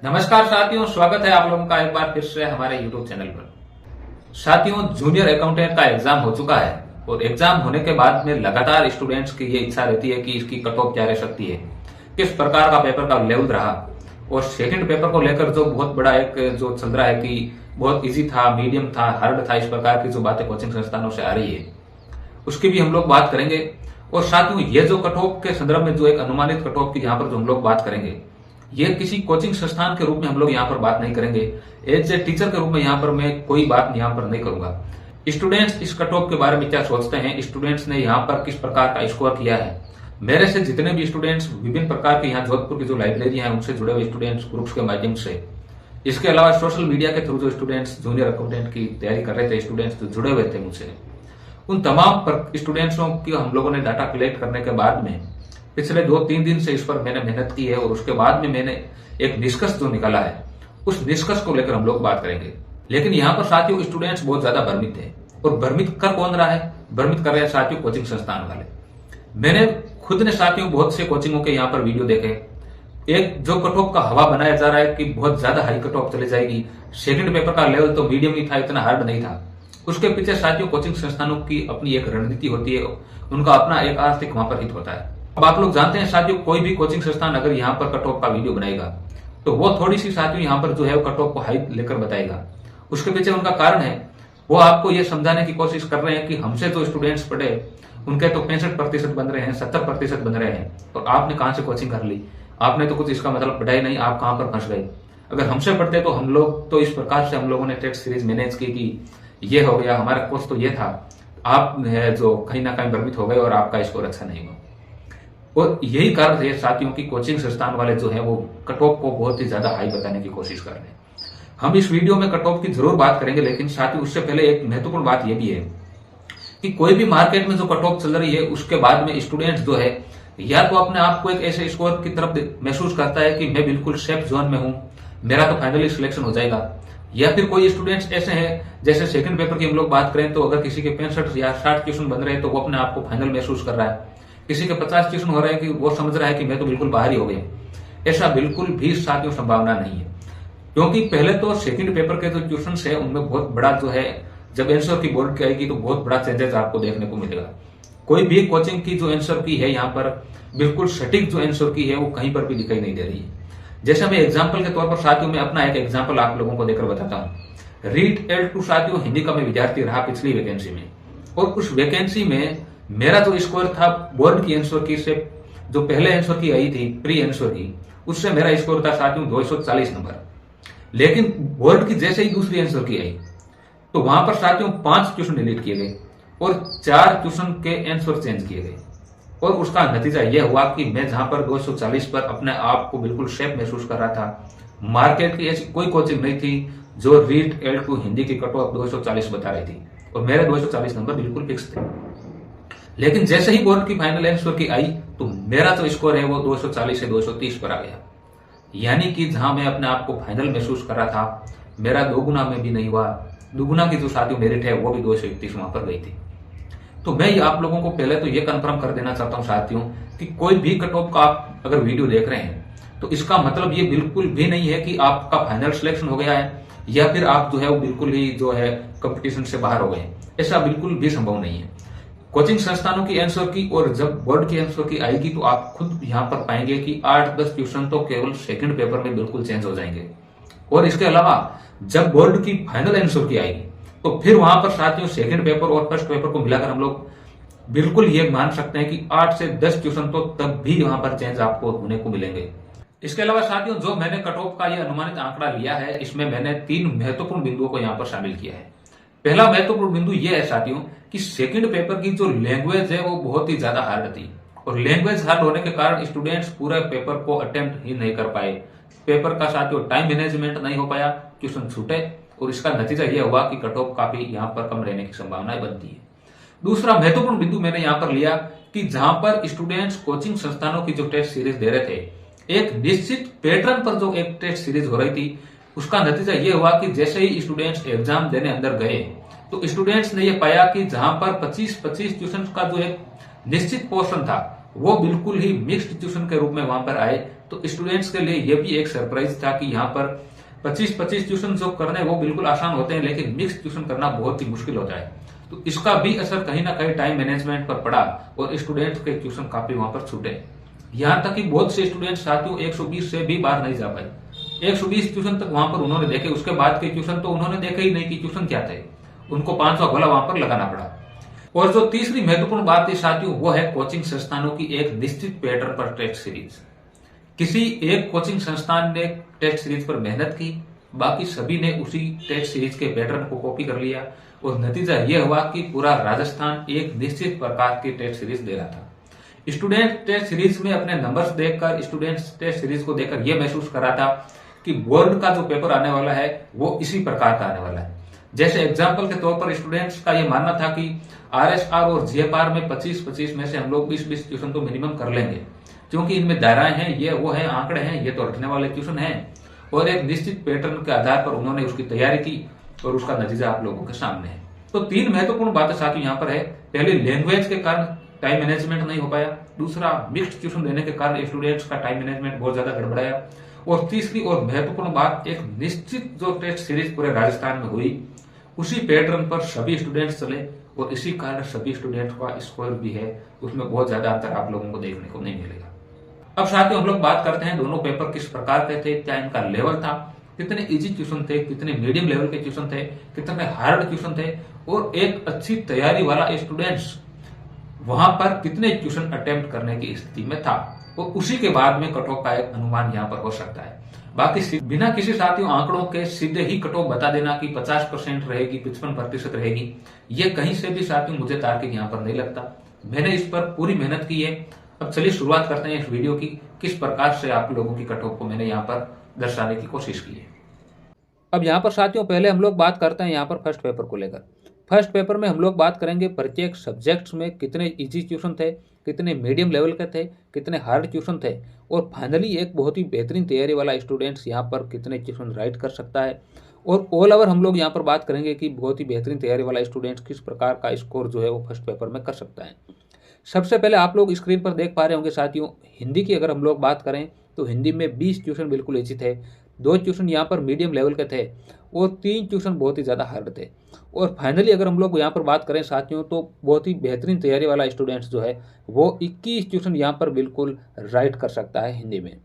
नमस्कार साथियों, स्वागत है आप लोगों का एक बार फिर से हमारे YouTube चैनल पर। साथियों, जूनियर अकाउंटेंट का एग्जाम हो चुका है और एग्जाम होने के बाद में लगातार स्टूडेंट्स की ये इच्छा रहती है कि इसकी कट ऑफ क्या रह सकती है, किस प्रकार का पेपर का लेवल रहा और सेकंड पेपर को लेकर जो बहुत बड़ा एक जो चल रहा है कि बहुत इजी था, मीडियम था, हार्ड था, इस प्रकार की जो बातें कोचिंग संस्थानों से आ रही है उसकी भी हम लोग बात करेंगे। और साथियों, ये जो कट ऑफ के संदर्भ में जो एक अनुमानित कट ऑफ की यहाँ पर जो हम लोग बात करेंगे, ये किसी कोचिंग संस्थान के रूप में हम लोग यहाँ पर बात नहीं करेंगे। एज ए टीचर के रूप में यहाँ पर मैं कोई बात यहाँ पर नहीं करूंगा। स्टूडेंट्स इस कट ऑफ के बारे में क्या सोचते हैं, स्टूडेंट्स ने यहाँ पर किस प्रकार का स्कोर किया है, मेरे से जितने भी स्टूडेंट्स विभिन्न प्रकार के यहाँ जोधपुर की जो लाइब्रेरी है उनसे जुड़े हुए स्टूडेंट्स ग्रुप्स के माध्यम से, इसके अलावा सोशल मीडिया के थ्रू जो स्टूडेंट्स जूनियर अकाउंटेंट की तैयारी कर रहे थे, स्टूडेंट्स जो जुड़े हुए थे मुझसे, उन तमाम स्टूडेंट्सों की हम लोगों ने डाटा कलेक्ट करने के बाद में पिछले 2-3 दिन से इस पर मैंने मेहनत की है और उसके बाद में मैंने एक निष्कर्ष जो निकाला है उस निष्कर्ष को लेकर हम लोग बात करेंगे। लेकिन यहाँ पर साथियों स्टूडेंट्स बहुत ज्यादा भ्रमित है और भ्रमित कर कौन रहा है, भ्रमित कर रहे हैं साथियों कोचिंग संस्थान वाले। मैंने खुद ने साथियों बहुत से कोचिंगों के यहाँ पर वीडियो देखे। एक जो कट ऑफ का हवा बनाया जा रहा है कि बहुत ज्यादा हाई कट ऑफ चली जाएगी, सेकंड पेपर का लेवल तो मीडियम ही था, इतना हार्ड नहीं था। उसके पीछे साथियों कोचिंग संस्थानों की अपनी एक रणनीति होती है, उनका अपना एक आर्थिक वहां पर हित होता है। अब आप लोग जानते हैं साथियों, कोई भी कोचिंग संस्थान अगर यहाँ पर कट ऑफ का वीडियो बनाएगा तो वो थोड़ी सी साथियों यहाँ पर जो है कट ऑफ को हाई लेकर बताएगा। उसके पीछे उनका कारण है, वो आपको ये समझाने की कोशिश कर रहे हैं कि हमसे जो स्टूडेंट्स पढ़े उनके तो 65% बन रहे हैं, 70% बन रहे हैं, और आपने कहां से कोचिंग कर ली, आपने तो कुछ इसका मतलब पढ़ाई नहीं, आप कहां पर फंस गए। अगर हमसे पढ़ते तो हम लोग तो इस प्रकार से हम लोगों ने टेस्ट सीरीज मैनेज की कि ये हो गया, हमारा कोर्स तो ये था, आप जो कहीं ना कहीं भ्रमित हो गए और आपका स्कोर अच्छा नहीं हुआ। और यही कारण है साथियों की कोचिंग संस्थान वाले जो है वो कट ऑफ को बहुत ही ज्यादा हाई बताने की कोशिश कर रहे हैं। हम इस वीडियो में कट ऑफ की जरूर बात करेंगे, लेकिन साथियों उससे पहले एक महत्वपूर्ण बात यह भी है कि कोई भी मार्केट में जो कट ऑफ चल रही है उसके बाद में स्टूडेंट्स जो है या तो अपने आप को एक ऐसे स्कोर की तरफ महसूस करता है कि मैं बिल्कुल सेफ जोन में हूं, मेरा तो फाइनली सिलेक्शन हो जाएगा, या फिर कोई स्टूडेंट्स ऐसे हैं जैसे सेकंड पेपर की हम लोग बात करें तो अगर किसी के 65 या 60 क्वेश्चन बन रहे हैं तो वो अपने आप को फाइनल महसूस कर रहा है, किसी के 50 क्वेश्चन हो रहे हैं कि वो समझ रहा है कि मैं तो बिल्कुल बाहर ही हो गया। ऐसा बिल्कुल भी साथियों संभावना नहीं है, क्योंकि पहले तो सेकंड पेपर के जो क्वेश्चन है उनमें बहुत बड़ा जो है, जब आंसर की बोर्ड की आएगी तो बहुत बड़ा चेंजेस आपको देखने को मिलेगा। कोई भी कोचिंग की जो आंसर की है यहाँ पर बिल्कुल सटीक जो आंसर की है वो कहीं पर भी दिखाई नहीं दे रही है। जैसे मैं एग्जाम्पल के तौर पर साथियों में अपना एक एग्जाम्पल आप लोगों को देकर बताता हूँ। रीट L2 साथियों हिंदी का मैं विद्यार्थी रहा पिछली वैकेंसी में, और उस वैकेंसी में मेरा जो स्कोर था बोर्ड की आंसर की से जो पहले आंसर की आई थी प्री आंसर की, उससे मेरा स्कोर था साथियों 240 नंबर। लेकिन बोर्ड की जैसे ही दूसरी आंसर की आई तो वहां पर साथियों 5 क्वेश्चन डिलीट किए गए और 4 क्वेश्चन के आंसर चेंज किए गए, और उसका नतीजा यह हुआ कि मैं जहां पर 240 पर अपने आप को बिल्कुल सेफ महसूस कर रहा था, मार्केट की ऐसी कोई कोचिंग नहीं थी जो रीट L2 हिंदी की कट ऑफ 240 बता रही थी और मेरे 240 नंबर बिल्कुल फिक्स थे। लेकिन जैसे ही बोर्ड की फाइनल आंसर की आई तो मेरा जो स्कोर है वो 240 से 230 पर आ गया, यानी कि जहां मैं अपने आप को फाइनल महसूस कर रहा था मेरा 2 गुना में भी नहीं हुआ, 2 गुना की जो साथियों मेरिट है वो भी 231 वहां पर गई थी। तो मैं आप लोगों को पहले तो ये कंफर्म कर देना चाहता हूं साथियों कि कोई भी कट ऑफ का आप अगर वीडियो देख रहे हैं तो इसका मतलब ये बिल्कुल भी नहीं है कि आपका फाइनल सिलेक्शन हो गया है या फिर आप जो है वो बिल्कुल ही जो है कंपटीशन से बाहर हो गए। ऐसा बिल्कुल भी संभव नहीं है। कोचिंग संस्थानों की आंसर की और जब बोर्ड की आंसर की आएगी तो आप खुद यहाँ पर पाएंगे कि 8-10 क्वेश्चन तो केवल सेकंड पेपर में बिल्कुल चेंज हो जाएंगे, और इसके अलावा जब बोर्ड की फाइनल आंसर की आएगी तो फिर वहां पर साथियों सेकंड पेपर और फर्स्ट पेपर को मिलाकर हम लोग बिल्कुल ये मान सकते हैं कि 8 से 10 क्वेश्चन तो तब भी वहां पर चेंज आपको होने को मिलेंगे। इसके अलावा साथियों जो मैंने कट ऑफ का ये अनुमानित आंकड़ा लिया है इसमें मैंने 3 महत्वपूर्ण बिंदुओं को यहाँ पर शामिल किया है। पहला महत्वपूर्ण बिंदु यह है साथियों कि सेकंड पेपर की जो लैंग्वेज है वो बहुत ही ज्यादा हार्ड थी, और लैंग्वेज हार्ड होने के कारण स्टूडेंट्स पूरे पेपर को अटेम्प्ट ही नहीं कर पाए। पेपर का साथियों टाइम मैनेजमेंट नहीं हो पाया, क्वेश्चन छूटे, और इसका नतीजा यह हुआ कि कट ऑफ काफी यहाँ पर कम रहने की संभावनाएं बनती है। दूसरा महत्वपूर्ण बिंदु मैंने यहाँ पर लिया कि जहां पर स्टूडेंट्स कोचिंग संस्थानों की जो टेस्ट सीरीज दे रहे थे, एक निश्चित पैटर्न पर जो एक टेस्ट सीरीज हो रही थी, उसका नतीजा यह हुआ कि जैसे ही स्टूडेंट्स एग्जाम देने अंदर गए तो स्टूडेंट्स ने यह पाया कि जहां पर 25-25 क्वेश्चन का जो एक निश्चित पोर्शन था वो बिल्कुल ही मिक्स्ड ट्यूशन के रूप में वहां पर आए। तो स्टूडेंट्स के लिए ये भी एक सरप्राइज था कि यहाँ पर 25-25 ट्यूशन जो करने वो बिल्कुल आसान होते हैं, लेकिन मिक्स ट्यूशन करना बहुत ही मुश्किल होता है। तो इसका भी असर कहीं ना कहीं टाइम मैनेजमेंट पर पड़ा और स्टूडेंट्स के ट्यूशन काफी वहां पर छूटे। यहाँ तक कि बहुत से स्टूडेंट साथियों 120 से भी बाहर नहीं जा पाए। 120 ट्यूशन तक वहां पर उन्होंने देखे, उसके बाद के ट्यूशन तो उन्होंने देखे ही नहीं कि ट्यूशन क्या थे। उनको 500 गोला वहां पर लगाना पड़ा। और जो तीसरी महत्वपूर्ण बात है साथियों, वो है कोचिंग संस्थानों की एक निश्चित पैटर्न पर टेस्ट सीरीज। किसी एक कोचिंग संस्थान ने टेस्ट सीरीज पर मेहनत की, बाकी सभी ने उसी टेस्ट सीरीज के पैटर्न को कॉपी कर लिया और नतीजा यह हुआ कि पूरा राजस्थान एक निश्चित प्रकार की टेस्ट सीरीज दे रहा था। स्टूडेंट टेस्ट सीरीज में अपने नंबर्स देखकर, स्टूडेंट्स टेस्ट सीरीज को देखकर यह महसूस कर रहा था कि बोर्ड का जो पेपर आने वाला है वो इसी प्रकार का आने वाला है। जैसे एग्जाम्पल के तौर पर स्टूडेंट्स का यह मानना था कि आरएसआर और जीएफआर में 25-25 में से हम लोग 20-20 ट्यूशन तो मिनिमम कर लेंगे, क्योंकि इनमें दायराएं हैं, ये वो है, आंकड़े हैं, ये तो रखने वाले ट्यूशन हैं। और एक निश्चित पैटर्न के आधार पर उन्होंने उसकी तैयारी की और उसका नतीजा आप लोगों के सामने है। तो 3 महत्वपूर्ण बातें साथियों यहाँ पर है। पहली, लैंग्वेज के कारण टाइम मैनेजमेंट नहीं हो पाया। दूसरा, मिक्स्ड ट्यूशन देने के कारण स्टूडेंट्स का टाइम मैनेजमेंट बहुत ज्यादा गड़बड़ाया। और तीसरी और महत्वपूर्ण बात, एक निश्चित जो टेस्ट सीरीज पूरे राजस्थान में हुई, उसी पैटर्न पर सभी स्टूडेंट्स चले और इसी कारण सभी स्टूडेंट्स का स्कोर भी है उसमें बहुत ज्यादा अंतर आप लोगों को देखने को नहीं मिलेगा। अब साथियों हम लोग बात करते हैं दोनों पेपर किस प्रकार के थे, क्या इनका लेवल था, कितने इजी ट्यूशन थे, कितने मीडियम लेवल के ट्यूशन थे, कितने हार्ड ट्यूशन थे, और एक अच्छी तैयारी वाला स्टूडेंट्स वहां पर कितने ट्यूशन अटेम्प्ट करने की स्थिति में था, और उसी के बाद में कट ऑफ का एक अनुमान यहाँ पर हो सकता है। बाकी बिना किसी साथियों आंकड़ों के सीधे ही कट ऑफ बता देना कि 50% रहेगी, 55% रहेगी, ये कहीं से भी साथियों मुझे तार्किक यहाँ पर नहीं लगता। मैंने इस पर पूरी मेहनत की है। अब चलिए शुरुआत करते हैं इस वीडियो की, किस प्रकार से आप लोगों की कट ऑफ को मैंने यहाँ पर दर्शाने की कोशिश की है। अब यहाँ पर साथियों पहले हम लोग बात करते हैं यहाँ पर फर्स्ट पेपर को लेकर। फर्स्ट पेपर में हम लोग बात करेंगे प्रत्येक सब्जेक्ट्स में कितने इजी ट्यूशन थे, कितने मीडियम लेवल के थे, कितने हार्ड ट्यूशन थे, और फाइनली एक बहुत ही बेहतरीन तैयारी वाला स्टूडेंट्स यहाँ पर कितने ट्यूशन राइट कर सकता है। और ऑल ओवर हम लोग यहाँ पर बात करेंगे कि बहुत ही बेहतरीन तैयारी वाला स्टूडेंट्स किस प्रकार का स्कोर जो है वो फर्स्ट पेपर में कर सकता है। सबसे पहले आप लोग स्क्रीन पर देख पा रहे होंगे साथियों, हिंदी की अगर हम लोग बात करें तो हिंदी में 20 ट्यूशन बिल्कुल इजी थे, 2 ट्यूशन यहाँ पर मीडियम लेवल के थे और 3 ट्यूशन बहुत ही ज़्यादा हार्ड थे। और फाइनली अगर हम लोग यहाँ पर बात करें साथियों तो बहुत ही बेहतरीन तैयारी वाला स्टूडेंट्स जो है वो 21 ट्यूशन यहाँ पर बिल्कुल राइट कर सकता है हिंदी में।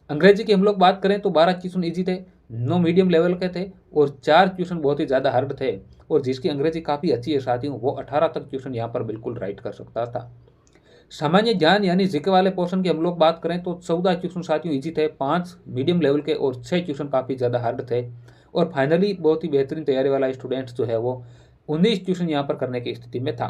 अंग्रेजी की हम लोग बात करें तो 12 ट्यूशन ईजी थे, 9 मीडियम लेवल के थे और 4 ट्यूशन बहुत ही ज़्यादा हार्ड थे, और जिसकी अंग्रेजी काफ़ी अच्छी है साथियों वो 18 तक ट्यूशन यहाँ पर बिल्कुल राइट कर सकता था। सामान्य ज्ञान यानी जीके वाले पोर्शन की हम लोग बात करें तो 14 ट्यूशन साथियों इजी थे, 5 मीडियम लेवल के और 6 ट्यूशन काफ़ी ज़्यादा हार्ड थे। और फाइनली बहुत ही बेहतरीन तैयारी वाला स्टूडेंट्स जो है वो 19 ट्यूशन यहाँ पर करने की स्थिति में था।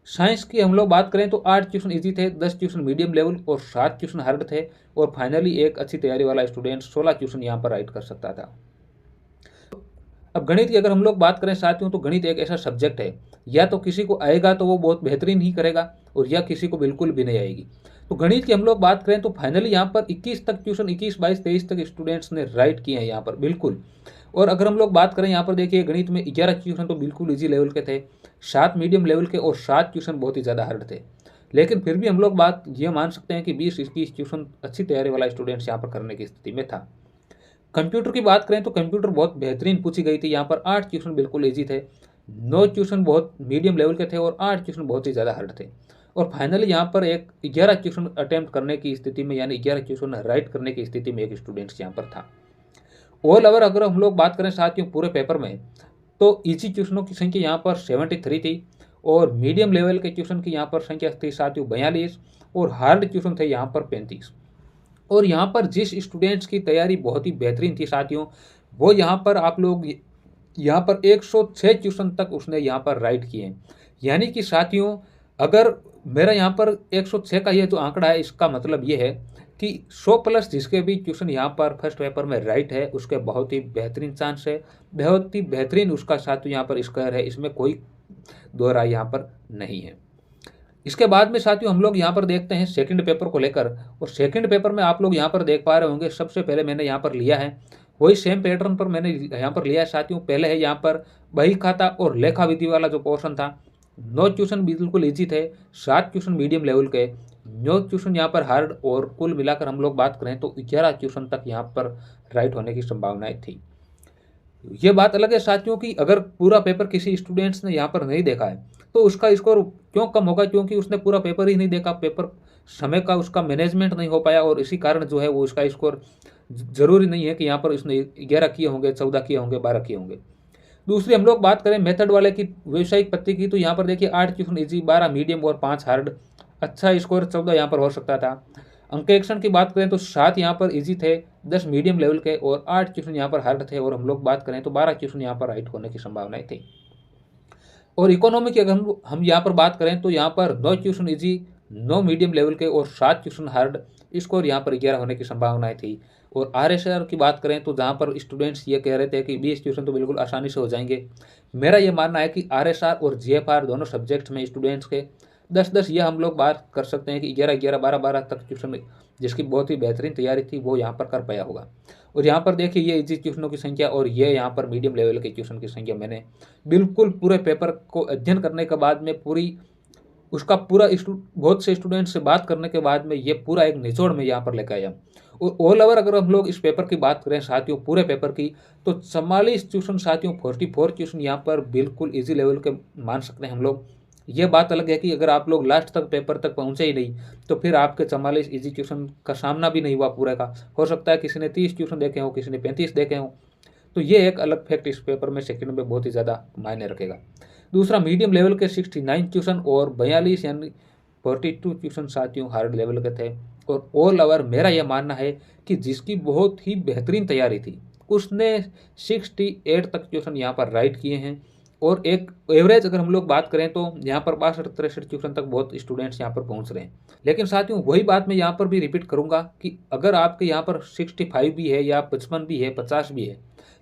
साइंस की हम लोग बात करें तो 8 ट्यूशन इजी थे, 10 ट्यूशन मीडियम लेवल और 7 ट्यूशन हार्ड थे, और फाइनली एक अच्छी तैयारी वाला स्टूडेंट 16 ट्यूशन यहाँ पर राइट कर सकता था। अब गणित की अगर हम लोग बात करें साथियों तो गणित एक ऐसा सब्जेक्ट है, या तो किसी को आएगा तो वो बहुत बेहतरीन ही करेगा और या किसी को बिल्कुल भी नहीं आएगी। तो गणित की हम लोग बात करें तो फाइनली यहाँ पर 21 तक ट्यूशन 21, 22, 23 तक स्टूडेंट्स ने राइट किए हैं यहाँ पर बिल्कुल। और अगर हम लोग बात करें यहाँ पर देखिए गणित में 11 ट्यूशन तो बिल्कुल इजी लेवल के थे, 7 मीडियम लेवल के और 7 ट्यूशन बहुत ही ज़्यादा हार्ड थे। लेकिन फिर भी हम लोग बात ये मान सकते हैं कि 20-21 ट्यूशन अच्छी तैयारी वाला स्टूडेंट्स यहाँ पर करने की स्थिति में था। कंप्यूटर की बात करें तो कंप्यूटर बहुत बेहतरीन पूछी गई थी, यहाँ पर 8 ट्यूशन बिल्कुल इजी थे, 9 ट्यूशन बहुत मीडियम लेवल के थे और 8 ट्यूशन बहुत ही ज़्यादा हार्ड थे। और फाइनली यहाँ पर एक 11 ट्यूशन अटेम्प्ट करने की स्थिति में यानी 11 ट्यूशन राइट करने की स्थिति में एक स्टूडेंट्स यहाँ पर था। ऑल ओवर अगर हम लोग बात करें साथियों पूरे पेपर में तो इजी ट्यूशनों की संख्या यहाँ पर 73 थी और मीडियम लेवल के ट्यूशन की यहाँ पर संख्या थी साथियों 42 और हार्ड ट्यूशन थे यहाँ पर 35। और यहाँ पर जिस स्टूडेंट्स की तैयारी बहुत ही बेहतरीन थी साथियों वो यहाँ पर आप लोग यहाँ पर 106 ट्यूशन तक उसने यहाँ पर राइट किए। यानी कि साथियों अगर मेरा यहाँ पर 106 का ये जो आंकड़ा है इसका मतलब ये है कि 100 प्लस जिसके भी ट्यूशन यहाँ पर फर्स्ट पेपर में राइट है उसके बहुत ही बेहतरीन चांस है, बहुत ही बेहतरीन उसका साथियों यहाँ पर स्कोर है, इसमें कोई दो राय यहाँ पर नहीं है। इसके बाद में साथियों हम लोग यहाँ पर देखते हैं सेकंड पेपर को लेकर, और सेकंड पेपर में आप लोग यहाँ पर देख पा रहे होंगे सबसे पहले मैंने यहाँ पर लिया है वही सेम पैटर्न पर मैंने यहाँ पर लिया है साथियों। पहले है यहाँ पर बही खाता और लेखा विधि वाला जो पोर्शन था, 9 ट्यूशन बिल्कुल ईजी थे, 7 ट्यूशन मीडियम लेवल के 9 क्वेश्चन यहाँ पर हार्ड और कुल मिलाकर हम लोग बात करें तो 11 क्वेश्चन तक यहाँ पर राइट होने की संभावनाएं थी। ये बात अलग है साथियों कि अगर पूरा पेपर किसी स्टूडेंट्स ने यहाँ पर नहीं देखा है तो उसका स्कोर क्यों कम होगा, क्योंकि उसने पूरा पेपर ही नहीं देखा, पेपर समय का उसका मैनेजमेंट नहीं हो पाया और इसी कारण जो है वो उसका स्कोर जरूरी नहीं है कि यहाँ पर उसने 11 किए होंगे, 14 किए होंगे, 12 किए होंगे। दूसरी हम लोग बात करें मेथड वाले की, व्यावसायिक पत्ती की, तो यहाँ पर देखिए 8 क्वेश्चन इजी, 12 मीडियम और 5 हार्ड। अच्छा स्कोर 14 यहाँ पर हो सकता था। अंकेक्षण की बात करें तो 7 यहाँ पर इजी थे, 10 मीडियम लेवल के और 8 क्वेश्चन यहाँ पर हार्ड थे और हम लोग बात करें तो 12 क्वेश्चन यहाँ पर राइट होने की संभावनाएं थी। और इकोनॉमी की अगर हम यहाँ पर बात करें तो यहाँ पर 9 क्वेश्चन इजी, 9 मीडियम लेवल के और 7 क्वेश्चन हार्ड, स्कोर यहाँ पर 11 होने की संभावनाएं थी। और RSR की बात करें तो जहाँ पर स्टूडेंट्स ये कह रहे थे कि 20 क्वेश्चन तो बिल्कुल आसानी से हो जाएंगे, मेरा ये मानना है कि RSR और GFR दोनों सब्जेक्ट में स्टूडेंट्स के 10-10 ये हम लोग बात कर सकते हैं कि 11-11, 12-12 तक क्वेश्चन जिसकी बहुत ही बेहतरीन तैयारी थी वो यहाँ पर कर पाया होगा। और यहाँ पर देखिए ये इजी क्वेश्चनों की संख्या और ये यहाँ पर मीडियम लेवल के क्वेश्चन की संख्या मैंने बिल्कुल पूरे पेपर को अध्ययन करने के बाद में पूरी उसका पूरा बहुत से स्टूडेंट से बात करने के बाद में ये पूरा एक निचोड़ में यहाँ पर लेकर आया। और ऑल ओवर अगर हम लोग इस पेपर की बात करें साथियों, पूरे पेपर की, तो 44 क्वेश्चन साथियों, 44 क्वेश्चन यहाँ पर बिल्कुल इजी लेवल के मान सकते हैं हम लोग। ये बात अलग है कि अगर आप लोग लास्ट तक पेपर तक पहुंचे ही नहीं तो फिर आपके 44 इजी क्वेश्चन का सामना भी नहीं हुआ पूरे का। हो सकता है किसी ने 30 क्वेश्चन देखे हो, किसी ने 35 देखे हो, तो ये एक अलग फैक्ट इस पेपर में सेकंड में बहुत ही ज़्यादा मायने रखेगा। दूसरा मीडियम लेवल के 69 क्वेश्चन और 42 यानी 42 क्वेश्चन साथियों हार्ड लेवल के थे। और ऑल ओवर मेरा यह मानना है कि जिसकी बहुत ही बेहतरीन तैयारी थी उसने 68 तक क्वेश्चन यहाँ पर राइट किए हैं। और एक एवरेज अगर हम लोग बात करें तो यहाँ पर 62-63 क्वेश्चन तक बहुत स्टूडेंट्स यहाँ पर पहुँच रहे हैं। लेकिन साथियों वही बात मैं यहाँ पर भी रिपीट करूँगा कि अगर आपके यहाँ पर 65 भी है या 55 भी है, 50 भी है,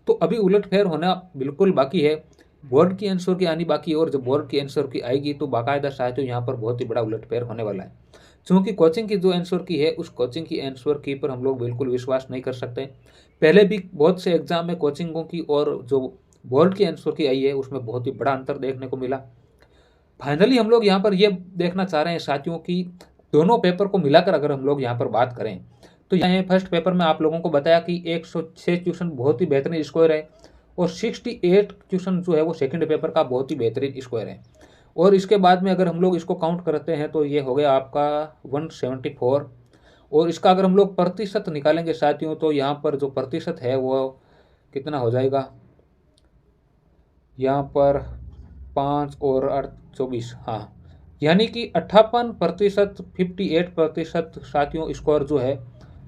तो अभी उलटफेर होना बिल्कुल बाकी है। बोर्ड की आंसर की आनी बाकी है और जब बोर्ड की आंसर की आएगी तो बाकायदा साथियों यहाँ पर बहुत ही बड़ा उलटफेर होने वाला है। क्योंकि कोचिंग की जो आंसर की है उस कोचिंग की आंसर की पर हम लोग बिल्कुल विश्वास नहीं कर सकते। पहले भी बहुत से एग्जाम में कोचिंगों की और जो बोर्ड की आंसर की आई है उसमें बहुत ही बड़ा अंतर देखने को मिला। फाइनली हम लोग यहाँ पर ये देखना चाह रहे हैं साथियों कि दोनों पेपर को मिलाकर अगर हम लोग यहाँ पर बात करें तो यहाँ फर्स्ट पेपर में आप लोगों को बताया कि 106 क्वेश्चन बहुत ही बेहतरीन स्कोर है और 68 क्वेश्चन जो है वो सेकंड पेपर का बहुत ही बेहतरीन स्कोर है। और इसके बाद में अगर हम लोग इसको काउंट करते हैं तो ये हो गया आपका 174। और इसका अगर हम लोग प्रतिशत निकालेंगे साथियों तो यहाँ पर जो प्रतिशत है वो कितना हो जाएगा, यहाँ पर 5 और 8 24, हाँ, यानी कि 58%, 58% साथियों स्कोर जो है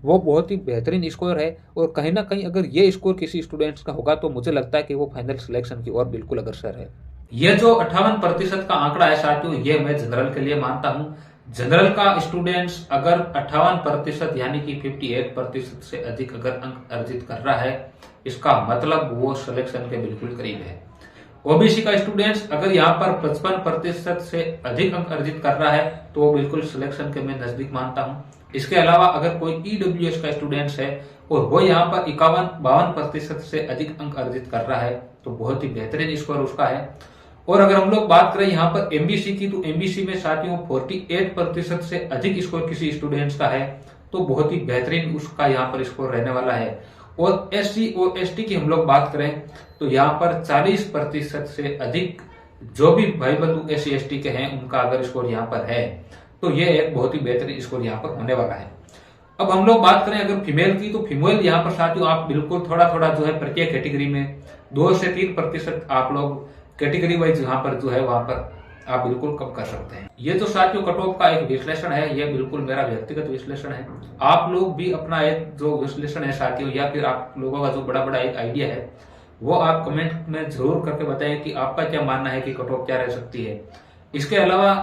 वो बहुत ही बेहतरीन स्कोर है। और कहीं ना कहीं अगर ये स्कोर किसी स्टूडेंट्स का होगा तो मुझे लगता है कि वो फाइनल सिलेक्शन की ओर बिल्कुल अग्रसर है। ये जो 58% का आंकड़ा है साथियों, ये मैं जनरल के लिए मानता हूँ। जनरल का स्टूडेंट्स अगर 58% यानी कि 58% से अधिक अगर अंक अर्जित कर रहा है, इसका मतलब वो सिलेक्शन के बिल्कुल करीब है। ओबीसी का स्टूडेंट्स अगर यहाँ पर 55% से अधिक अंक अर्जित कर रहा है तो वो बिल्कुल सिलेक्शन के मैं नजदीक मानता हूँ। इसके अलावा अगर कोई ईडब्ल्यूएस का स्टूडेंट्स है और वो यहाँ पर 51-52% से अधिक अंक अर्जित कर रहा है तो बहुत ही बेहतरीन स्कोर उसका है। और अगर हम लोग बात करें यहाँ पर एमबीसी की, तो एमबीसी में साथियों 48% से अधिक स्कोर किसी स्टूडेंट्स का है तो बहुत ही बेहतरीन उसका यहाँ पर स्कोर रहने वाला है। और एससी और एसटी की हम लोग बात करें तो यहाँ पर 40% से अधिक जो भी भाई बंधु एससी एसटी के हैं उनका अगर स्कोर यहाँ पर है तो ये एक बहुत ही बेहतरीन स्कोर यहाँ पर होने वाला है। अब हम लोग बात करें अगर फीमेल की, तो फीमेल यहाँ पर साथियों आप बिल्कुल थोड़ा थोड़ा जो है प्रत्येक कैटेगरी में 2 से 3% आप लोग कैटेगरी वाइज यहाँ पर जो है वहां पर आप बिल्कुल कम कर सकते हैं। ये तो साथियों कट ऑफ का एक विश्लेषण है, ये बिल्कुल मेरा व्यक्तिगत विश्लेषण है। आप लोग भी अपना एक जो विश्लेषण है साथियों या फिर आप लोगों का जो बड़ा बड़ा एक आइडिया है वो आप कमेंट में जरूर करके बताएं कि आपका क्या मानना है कि कट ऑफ क्या रह सकती है। इसके अलावा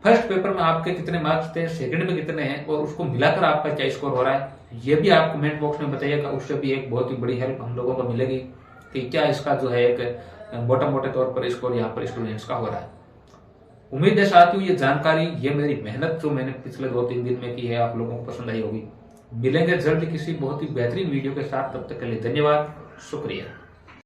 फर्स्ट पेपर में आपके कितने मार्क्स थे, सेकंड में कितने हैं और उसको मिलाकर आपका क्या स्कोर हो रहा है, ये भी आप कमेंट बॉक्स में बताइएगा। उससे भी एक बहुत ही बड़ी हेल्प हम लोगों को मिलेगी कि क्या इसका जो है एक मोटे तौर पर स्कोर यहाँ पर स्टूडेंट्स का हो रहा है। उम्मीद है साथियों ये जानकारी, ये मेरी मेहनत जो मैंने पिछले 2-3 दिन में की है आप लोगों को पसंद आई होगी। मिलेंगे जल्द किसी बहुत ही बेहतरीन वीडियो के साथ, तब तक के लिए धन्यवाद, शुक्रिया।